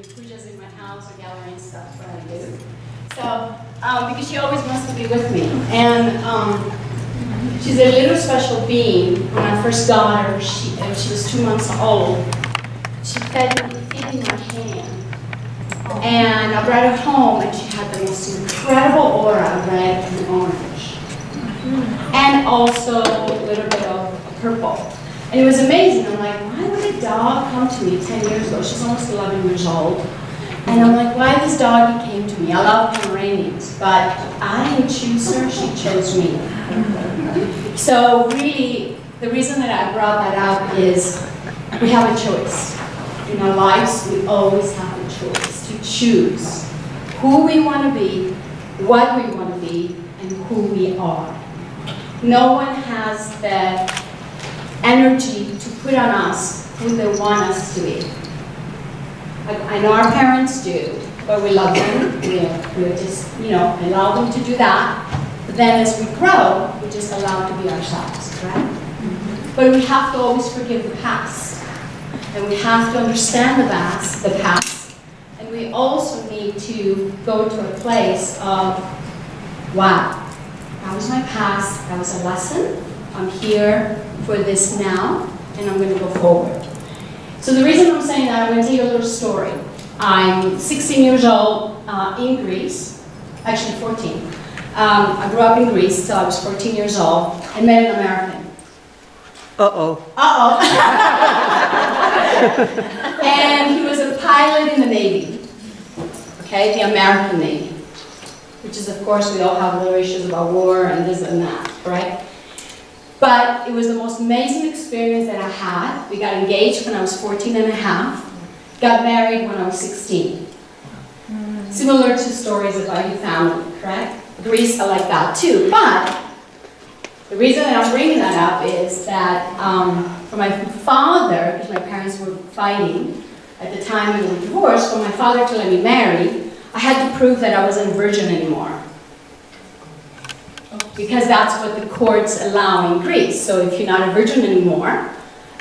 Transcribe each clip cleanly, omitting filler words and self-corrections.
Pujas in my house or gallery and stuff, what I do. So, because she always wants to be with me. And she's a little special being. When I first got her, she was 2 months old. She fed me, feeding my hand. And I brought her home and she had the most incredible aura, red and orange. And also a little bit of purple. And it was amazing. I'm like, why would a dog come to me 10 years ago? She's almost 11 years old. And I'm like, why this doggy came to me? I love Pomeranians, but I didn't choose her, she chose me. So really, the reason that I brought that up is we have a choice. In our lives, we always have a choice to choose who we want to be, what we want to be, and who we are. No one has the energy to put on us who they want us to be. I know our parents do, but we love them. We just, allow them to do that. But then as we grow, we just allow to be ourselves, right? But we have to always forgive the past. And we have to understand the past. And we also need to go to a place of, wow, that was my past, that was a lesson. I'm here for this now, and I'm going to go forward. So the reason I'm saying that, I'm going to tell you a little story. I'm 16 years old in Greece, actually 14. I grew up in Greece till I was 14 years old and met an American. Uh-oh. Uh-oh. And he was a pilot in the Navy, okay, the American Navy, which is, of course, we all have little issues about war and this and that, right? But it was the most amazing experience that I had. We got engaged when I was 14 and a half, got married when I was 16. Similar to stories about your family, correct? Greece are like that too. But the reason that I'm bringing that up is that for my father, because my parents were fighting at the time we were divorced, for my father to let me marry, I had to prove that I wasn't a virgin anymore. Because that's what the courts allow in Greece. So if you're not a virgin anymore,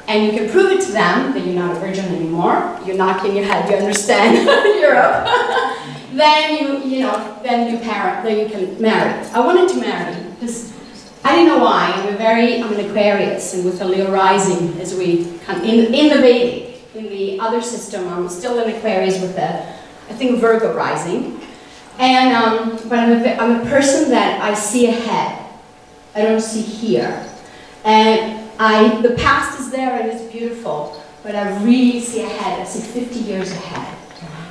and you can prove it to them that you're not a virgin anymore, you're knocking your head, you understand Europe, then then you can marry. I wanted to marry because I didn't know why. I'm an Aquarius, and with a Leo rising, as we come in the Vedic, in the other system, I'm still an Aquarius with I think Virgo rising. And, but I'm a person that I see ahead. I don't see here. And the past is there and it's beautiful, but I really see ahead. I see 50 years ahead.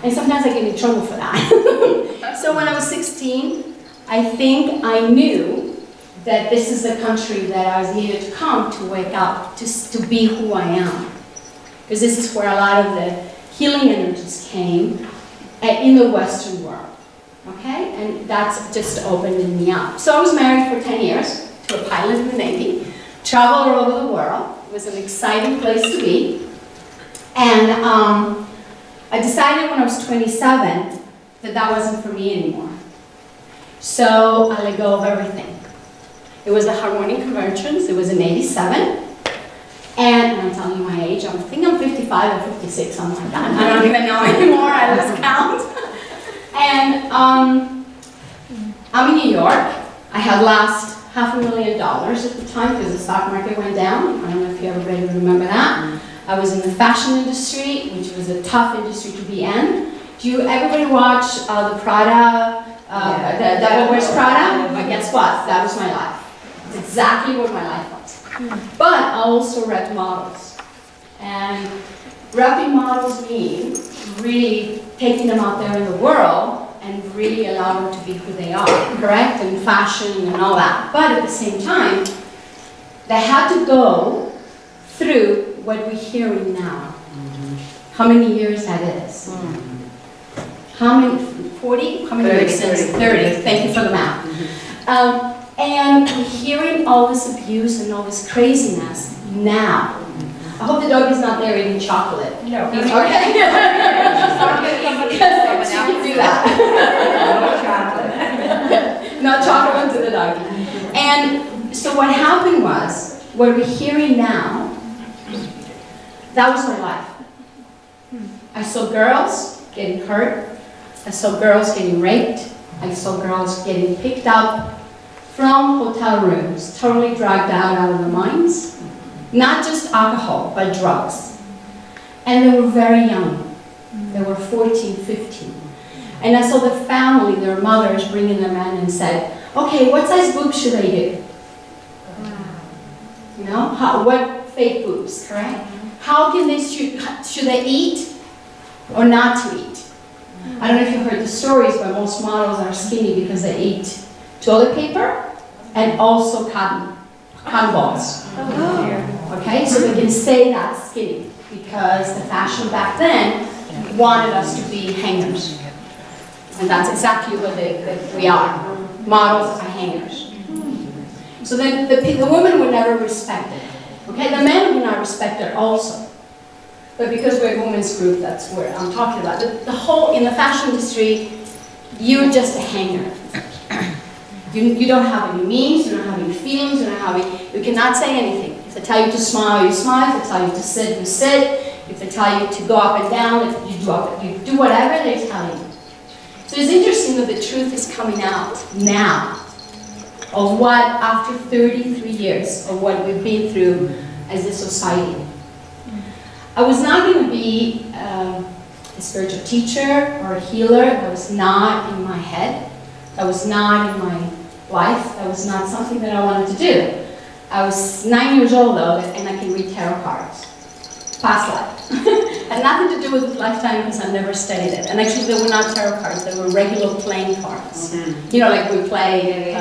And sometimes I get in trouble for that. So when I was 16, I think I knew that this is the country that I was needed to come to wake up, to be who I am. Because this is where a lot of the healing energies came in the Western world. Okay, and that's just opened me up. So I was married for 10 years to a pilot in the Navy, traveled all over the world. It was an exciting place to be. And I decided when I was 27 that that wasn't for me anymore. So I let go of everything. It was the Harmonic Conventions. It was in '87. And I'm telling you my age. I think I'm 55 or 56, something like that. I don't even know anymore. I lose count. And I'm in New York. I had lost $500,000 at the time because the stock market went down. I don't know if you everybody remember that. I was in the fashion industry, which was a tough industry to be in. Do you everybody watch the Prada, the Devil Wears Prada? But guess what? That was my life. It's exactly what my life was. But I also read models. And repping models mean really taking them out there in the world and really allow them to be who they are, correct? And fashion and all that. But at the same time, they had to go through what we're hearing now. How many years that is? How many, 40? How many years since? 30. Thank you for the math. And we're hearing all this abuse and all this craziness now. I hope the dog is not there eating chocolate. No. He's okay. Because she can do that. No chocolate to the dog. And so what happened was, what we're hearing now, that was my life. I saw girls getting hurt. I saw girls getting raped. I saw girls getting picked up from hotel rooms, totally dragged out of their minds. Not just alcohol, but drugs. And they were very young. They were 14, 15. And I saw the family, their mothers, bringing them in and said, okay, what size boobs should they do? You know, what fake boobs, correct? How can they, should they eat or not to eat? I don't know if you've heard the stories, but most models are skinny because they eat toilet paper and also cotton balls. Okay, so they can stay that skinny because the fashion back then wanted us to be hangers. And that's exactly what we are. Models are hangers. So then the women were never respected. Okay, the men were not respected also. But because we're a women's group, that's what I'm talking about. The whole, in the fashion industry, you're just a hanger. You don't have any means, you don't have any feelings, you cannot say anything. If they tell you to smile, you smile. If they tell you to sit, you sit. If they tell you to go up and down, you do whatever they tell you. So it's interesting that the truth is coming out now of what, after 33 years of what we've been through as a society. I was not going to be a spiritual teacher or a healer. That was not in my head. That was not in my life. That was not something that I wanted to do. I was 9 years old though, and I can read tarot cards. Past life. Had nothing to do with lifetime because I never studied it. And actually they were not tarot cards, they were regular playing cards. You know, like we play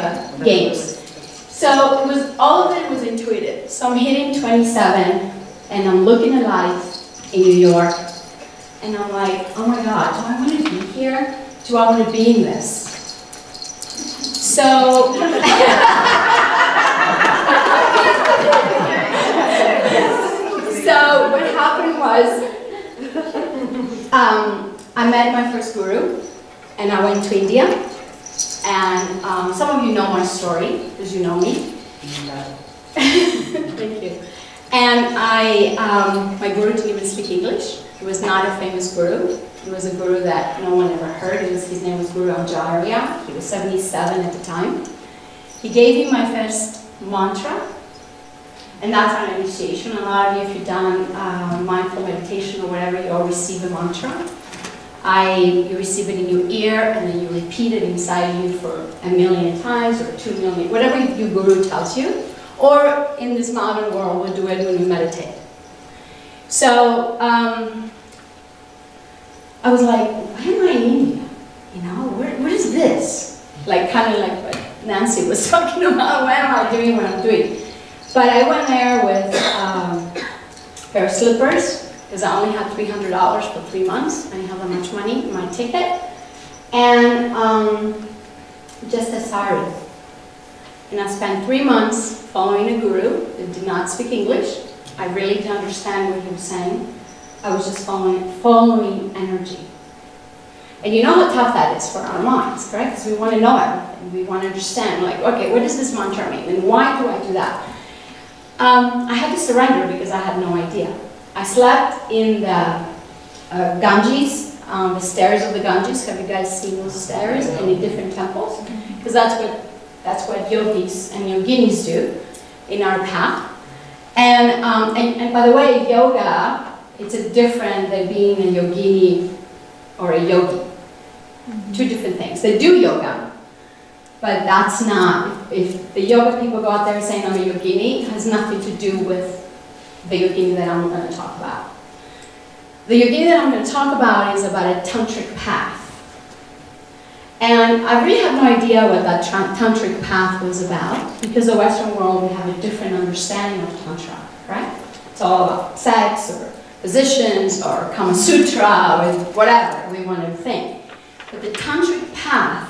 games. So it was, all of it was intuitive. So I'm hitting 27 and I'm looking at life in New York and I'm like, oh my God, do I want to be here? Do I want to be in this? So, so what happened was, I met my first guru, and I went to India, and some of you know my story, because you know me. Thank you. And my guru didn't even speak English. He was not a famous guru. He was a guru that no one ever heard. His name was Guru Acharya. He was 77 at the time. He gave me my first mantra, and that's an initiation. A lot of you, if you've done mindful meditation or whatever, you all receive a mantra. You receive it in your ear, and then you repeat it inside you for 1,000,000 times, or 2,000,000, whatever your guru tells you. Or in this modern world, we'll do it when we meditate. So, I was like, why am I in India? You know, what is this? Like, kind of like what Nancy was talking about, why am I doing what I'm doing? But I went there with a pair of slippers, because I only had $300 for 3 months. I didn't have that much money in my ticket. And just a sari. And I spent 3 months following a guru that did not speak English. I really didn't understand what he was saying. I was just following energy. And you know how tough that is for our minds, correct? Because we want to know everything. We want to understand, like, okay, what does this mantra mean? And why do I do that? I had to surrender because I had no idea. I slept in the Ganges, the stairs of the Ganges. Have you guys seen those stairs in the different temples? Because that's what yogis and yoginis do in our path. And by the way, yoga, it's different than being a yogini or a yogi. Two different things. They do yoga, but that's not, if the yoga people go out there saying I'm a yogini, it has nothing to do with the yogini that I'm going to talk about. The yogini that I'm going to talk about is about a tantric path. And I really have no idea what that tantric path was about, because the Western world, we have a different understanding of tantra, right? It's all about sex, or positions, or Kama Sutra, or whatever we want to think. But the tantric path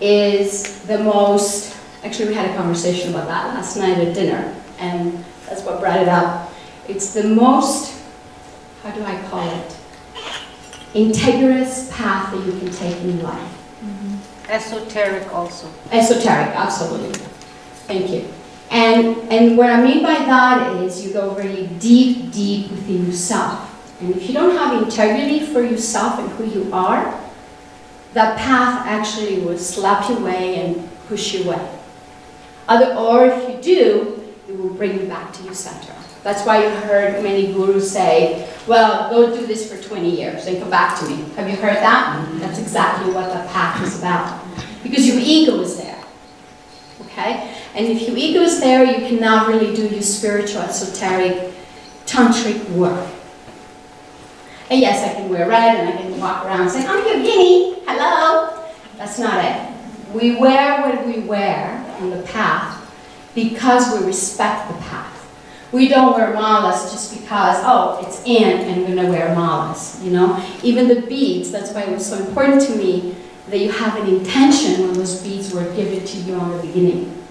is the most, actually we had a conversation about that last night at dinner, and that's what brought it up. It's the most, how do I call it, integrous path that you can take in life. Esoteric also. Esoteric, absolutely. Thank you. And what I mean by that is you go really deep, deep within yourself And if you don't have integrity for yourself and who you are, that path actually will slap you away and push you away. Or if you do, it will bring you back to your center. That's why you heard many gurus say, well, go do this for 20 years and come back to me. Have you heard that? That's exactly what that path is about. Because your ego is there. Okay? And if your ego is there, you can now really do your spiritual, esoteric, tantric work. And yes, I can wear red and I can walk around saying, I'm Yogini, hello. That's not it. We wear what we wear on the path because we respect the path. We don't wear malas just because, oh, it's in and I'm going to wear malas, you know. Even the beads, that's why it was so important to me that you have an intention when those beads were given to you on the beginning.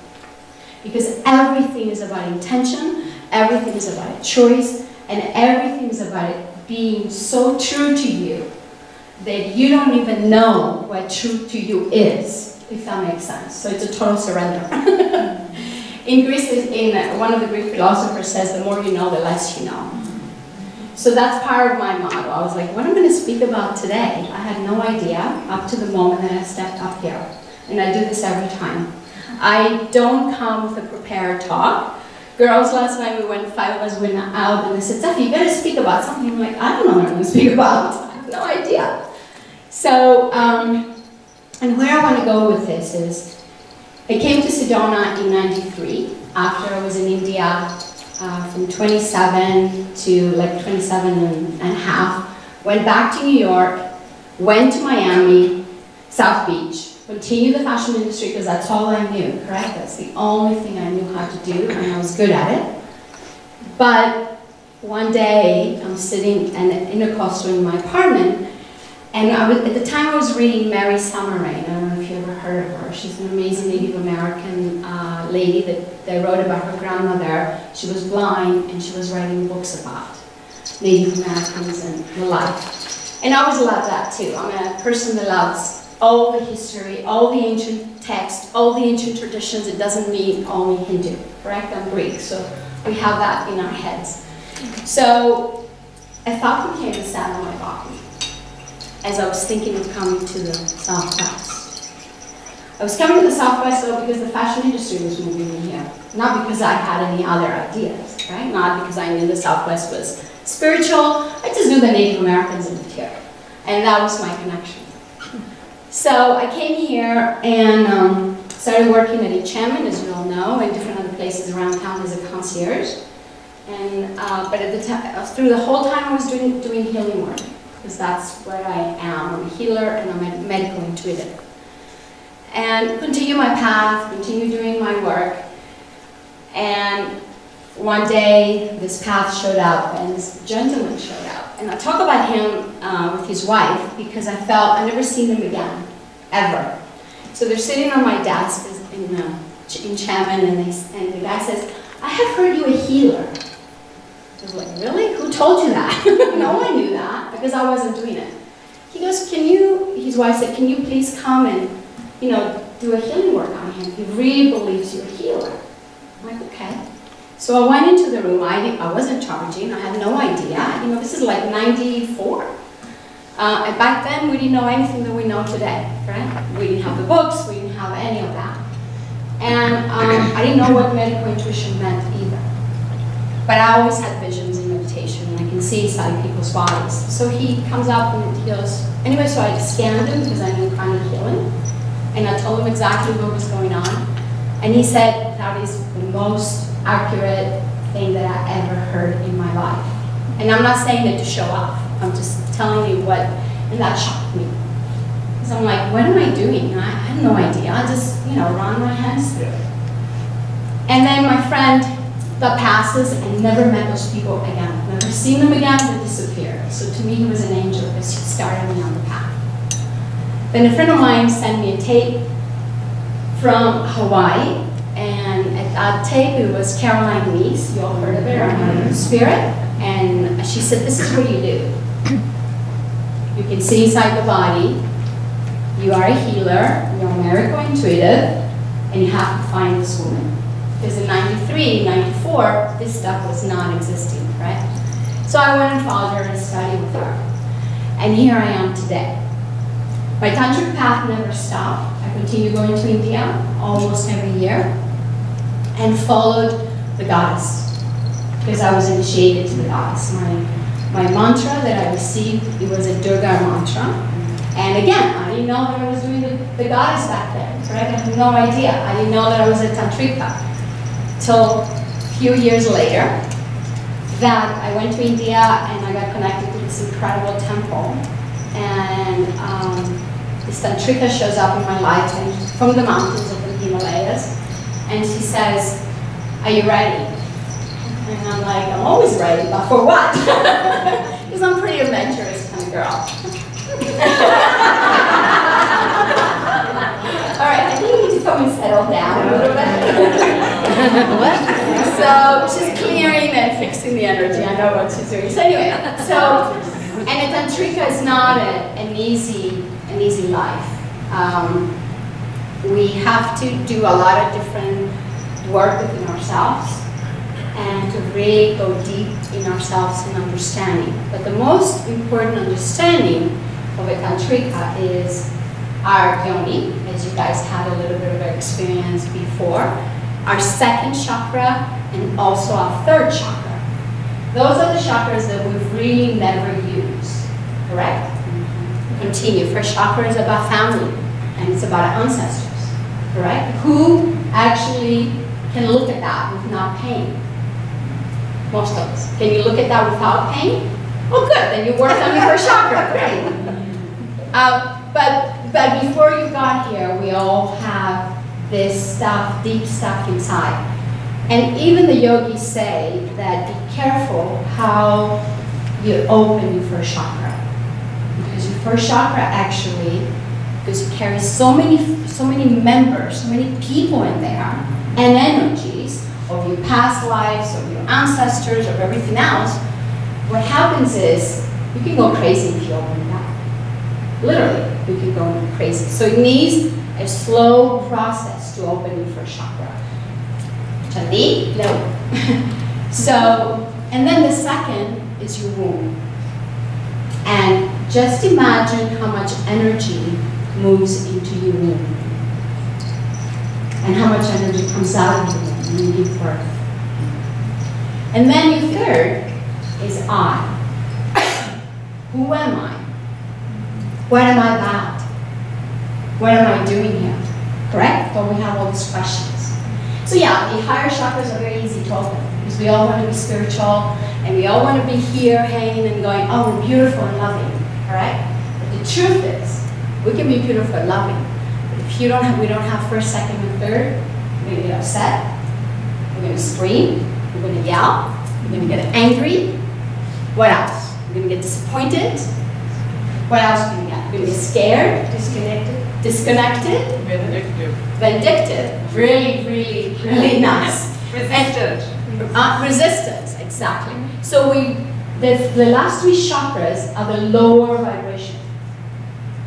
Because everything is about intention, everything is about a choice, and everything is about it being so true to you that you don't even know what true to you is, if that makes sense. So it's a total surrender. In Greece, one of the Greek philosophers says, the more you know, the less you know. So that's part of my motto. I was like, what am I going to speak about today? I had no idea up to the moment that I stepped up here. And I do this every time. I don't come with a prepared talk. Girls, last night we went, 5 of us went out and they said, Zeffi, you got to speak about something. I'm like, I don't know what I'm going to speak about. I have no idea. So, and where I want to go with this is, I came to Sedona in '93 after I was in India from 27 to like 27 and a half. Went back to New York, went to Miami, South Beach, continued the fashion industry because that's all I knew, correct? That's the only thing I knew how to do and I was good at it. But one day I'm sitting in a costume in my apartment and at the time I was reading Mary Summerrain. I don't know if you ever heard of her. She's an amazing Native American lady that they wrote about her grandmother. She was blind and she was writing books about Native Americans and the life. And I always loved that too. I'm a person that loves all the history, all the ancient texts, all the ancient traditions. It doesn't mean only Hindu, correct? I'm Greek, so we have that in our heads. So a thought became a sat on my body as I was thinking of coming to the Southwest. I was coming to the Southwest though because the fashion industry was moving in here. Not because I had any other ideas, right? Not because I knew the Southwest was spiritual. I just knew the Native Americans lived here. And that was my connection. So I came here and started working at Enchantment, as you all know, and different other places around town as a concierge. And, but at the time, through the whole time I was doing healing work. Because that's what I am. I'm a healer and I'm a medical intuitive. And continue my path, continue doing my work. And one day this path showed up and this gentleman showed up. And I talk about him with his wife because I felt I'd never seen them again, ever. So they're sitting on my desk in Enchantment and the guy says, I have heard you a healer. I was like, really? Who told you that? No one knew that because I wasn't doing it. He goes, his wife said, can you please come and, you know, do a healing work on him? He really believes you're a healer. I'm like, okay. So I went into the room. I wasn't charging. I had no idea. You know, this is like 94. And back then, we didn't know anything that we know today, right? We didn't have the books. We didn't have any of that. And I didn't know what medical intuition meant either. But I always had visions in meditation, and I can see inside people's bodies. So he comes up and he goes, anyway, so I scanned him because I knew kind of healing. And I told him exactly what was going on. And he said, that is the most accurate thing that I ever heard in my life. And I'm not saying it to show off. I'm just telling you what, and that shocked me. Because I'm like, what am I doing? I had no idea. I just, you know, run my hands through it. And then my friend that passes and never met those people again. Never seen them again, they disappeared. So to me, he was an angel because he started me on the path. Then a friend of mine sent me a tape from Hawaii, and at that tape, it was Caroline Lee's, you all heard of it, or Spirit, and she said, this is what you do. You can see inside the body, you are a healer, you're a miracle intuitive, and you have to find this woman. Because in 93, 94, this stuff was non-existing, right? So I went and followed her and studied with her. And here I am today. My tantric path never stopped. I continued going to India almost every year and followed the goddess because I was initiated to the goddess. My mantra that I received, it was a Durga mantra. And again, I didn't know that I was doing the goddess back then, right? I had no idea. I didn't know that I was a tantrika till a few years later that I went to India and I got connected to this incredible temple. And this tantrika shows up in my life and from the mountains of the Himalayas. And she says, "Are you ready?" And I'm like, "I'm always ready, but for what?" Because I'm pretty adventurous kind of girl. All right, I think you need to come and settle down a little bit. What? So she's clearing and fixing the energy. I know what she's doing. So anyway, and a tantrika is not an easy life. We have to do a lot of different work within ourselves and to really go deep in ourselves and understanding. But the most important understanding of a tantrika is our yoni, as you guys had a little bit of experience before, our second chakra, and also our third chakra. Those are the chakras that we've really never used, correct? Continue. First chakra is about family, and it's about ancestors, correct? Who actually can look at that without pain? Most of us. Can you look at that without pain? Well, good. Then you worked on your first chakra. Great. But before you got here, we all have this stuff, deep stuff inside. And even the yogis say that be careful how you open your first chakra. Because your first chakra actually, because it carries so many members, so many people in there, and energies of your past lives, of your ancestors, of everything else, what happens is you can go crazy if you open it up. Literally, you can go crazy. So it needs a slow process to open your first chakra. Chanting? No. So, and then the second is your womb. And just imagine how much energy moves into your womb. And how much energy comes out of the womb when you give birth. And then your third is I. Who am I? What am I about? What am I doing here? Correct? But we have all these questions. So yeah, the higher chakras are very easy to open because we all want to be spiritual and we all want to be here hanging and going, oh, we're beautiful and loving, all right? But the truth is, we can be beautiful and loving, but if we don't have first, second, and third, we're going to get upset, we're going to scream, we're going to yell, we're going to get angry. What else? We're going to get disappointed. What else are we going to get? We're going to get scared, disconnected, vindictive, really nice. Resistance, exactly. So the last three chakras are the lower vibration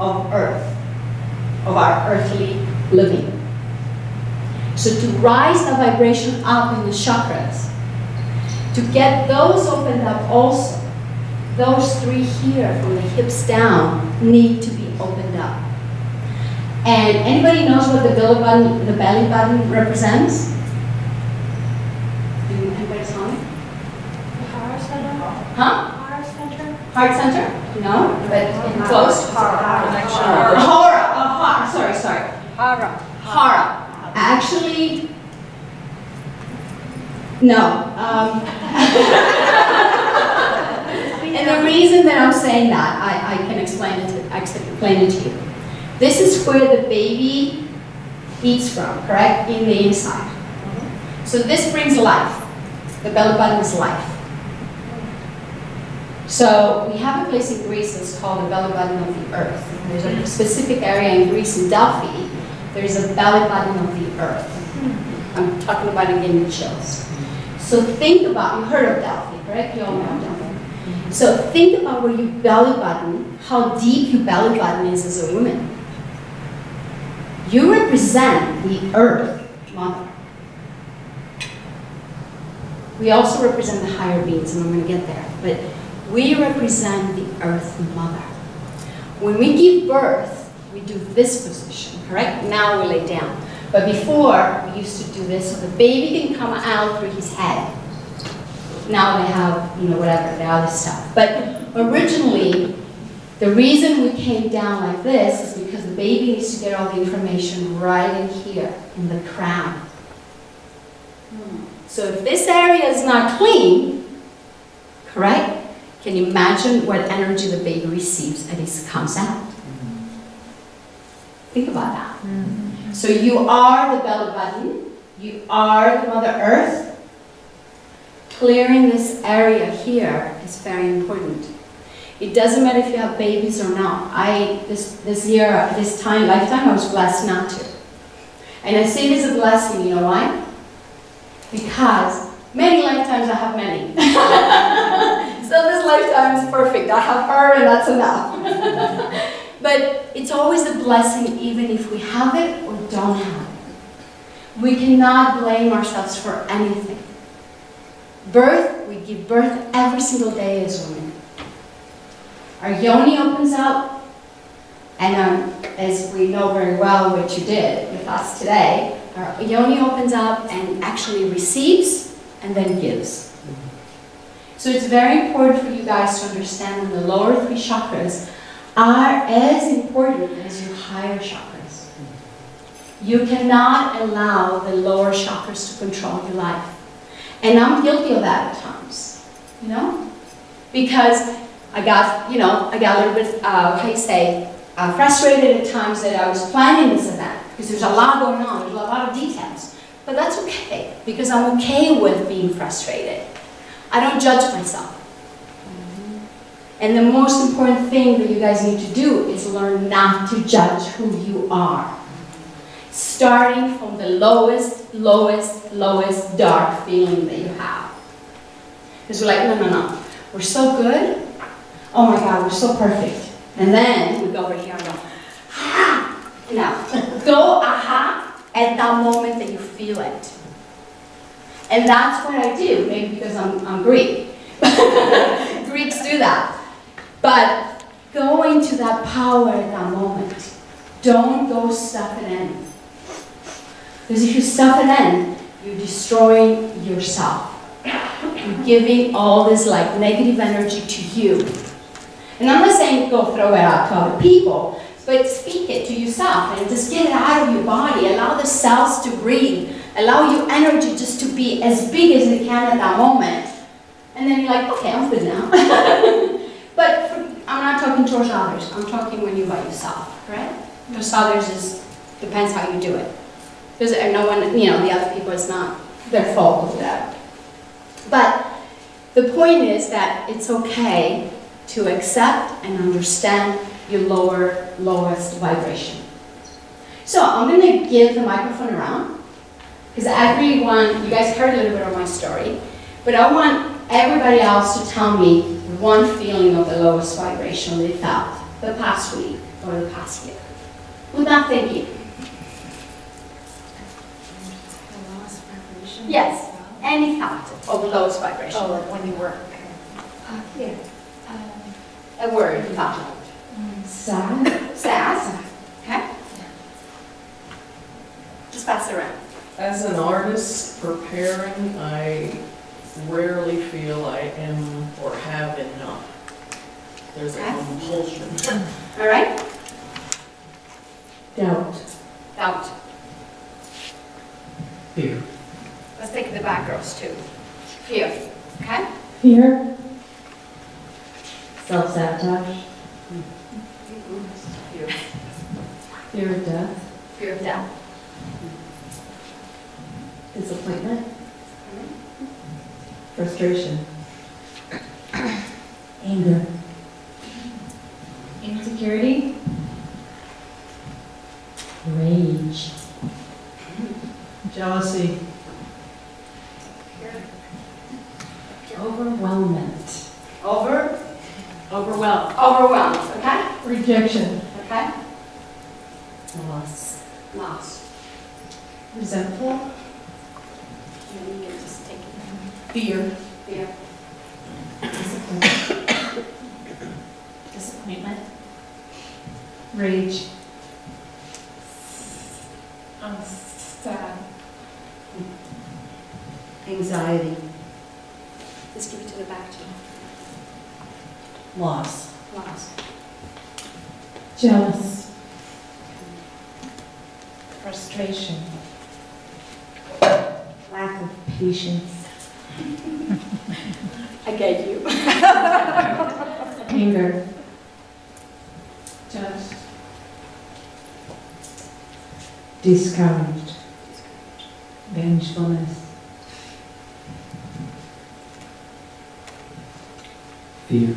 of earth, of our earthly living. So to rise the vibration up in the chakras, to get those opened up also, those three here from the hips down need to be opened up. And anybody knows what the belly button represents? Anybody saw me? Heart center? Huh? Heart center? Heart center? No? But close? Hara. Hara. Sorry. Hara. Hara. Actually, no. And the reason that I'm saying that, I can explain it to you. This is where the baby eats from, correct? In the inside. So this brings life. The belly button is life. So we have a place in Greece that's called the belly button of the earth. There's a specific area in Greece, in Delphi, there's a belly button of the earth. I'm talking about it giving you chills. So think about, you heard of Delphi, correct? You all know Delphi. So think about where your belly button, how deep your belly button is as a woman. You represent the earth mother. We also represent the higher beings, and I'm going to get there. But we represent the Earth Mother. When we give birth, we do this position, correct? Now we lay down. But before, we used to do this so the baby can come out through his head. Now they have, you know, whatever, the other stuff. But originally, the reason we came down like this is because the baby needs to get all the information right in here, in the crown. So if this area is not clean, correct? Can you imagine what energy the baby receives as it comes out? Think about that. So you are the belly button, you are the Mother Earth. Clearing this area here is very important. It doesn't matter if you have babies or not. This year, this lifetime, I was blessed not to. And I say it as a blessing, you know why? Because many lifetimes I have many. So this lifetime is perfect. I have her and that's enough. But it's always a blessing even if we have it or don't have it. We cannot blame ourselves for anything. Birth, we give birth every single day as women. Our yoni opens up, and as we know very well what you did with us today, our yoni opens up and actually receives and then gives. So it's very important for you guys to understand that the lower three chakras are as important as your higher chakras. You cannot allow the lower chakras to control your life. And I'm guilty of that at times, you know? Because I got a little bit, frustrated at times that I was planning this event because there's a lot going on, there's a lot of details. But that's okay, because I'm okay with being frustrated. I don't judge myself. And the most important thing that you guys need to do is learn not to judge who you are. Starting from the lowest dark feeling that you have. Because we're like, no. We're so good. Oh my God, we're so perfect. And then we go over here and go, ah! No. Go aha at that moment that you feel it. And that's what I do, maybe because I'm Greek. Greeks do that. But go into that power at that moment. Don't go stuff it in. Because if you stuff it in, you're destroying yourself. You're giving all this like negative energy to you. And I'm not saying go throw it out to other people, but speak it to yourself and just get it out of your body. Allow the cells to breathe. Allow your energy just to be as big as it can at that moment. And then you're like, okay, I'm good now. But I'm not talking towards others. I'm talking when you're by yourself, right? Towards others depends how you do it. Because no one, the other people, it's not their fault of that. But the point is that it's okay to accept and understand your lowest vibration. So I'm going to give the microphone around, because everyone, you guys heard a little bit of my story, but I want everybody else to tell me one feeling of the lowest vibration they felt the past week or the past year. Without thinking. The lowest vibration? Yes, any thought of the lowest vibration. Oh, like when you work. Yeah. A word, thought. Sad. Sad. Okay? Just pass it around. As an artist preparing, I rarely feel I am or have enough. There's a compulsion. All right? Doubt. Doubt. Fear. Let's take the back girls too. Fear. Okay? Fear. Self-sabotage. Fear. Fear of death. Fear of death. Disappointment. Frustration. Anger. Insecurity. Rage. Jealousy. Overwhelmment. Overwhelmed. Okay? Rejection. Okay? Loss. Loss. Resentful. You can just take it. Fear. Fear. Disappointment. Rage. Sad. Anxiety. Let's give it to the back too. Loss. Loss. Jealous. Frustration. Lack of patience. I get you. Anger. Judged. Discouraged. Vengefulness. Fear.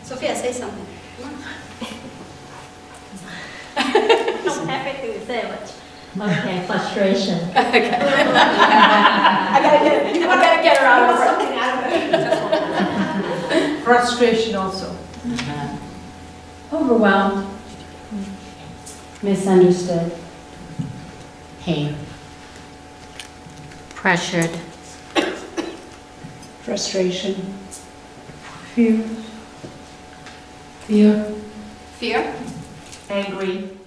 Sophia, say something. Come on. I don't have anything to say much. Okay, frustration. Okay. I gotta get her out of her. Frustration also. Overwhelmed. Misunderstood. Pain. Pressured. Frustration. Fear. Fear. Fear. Angry.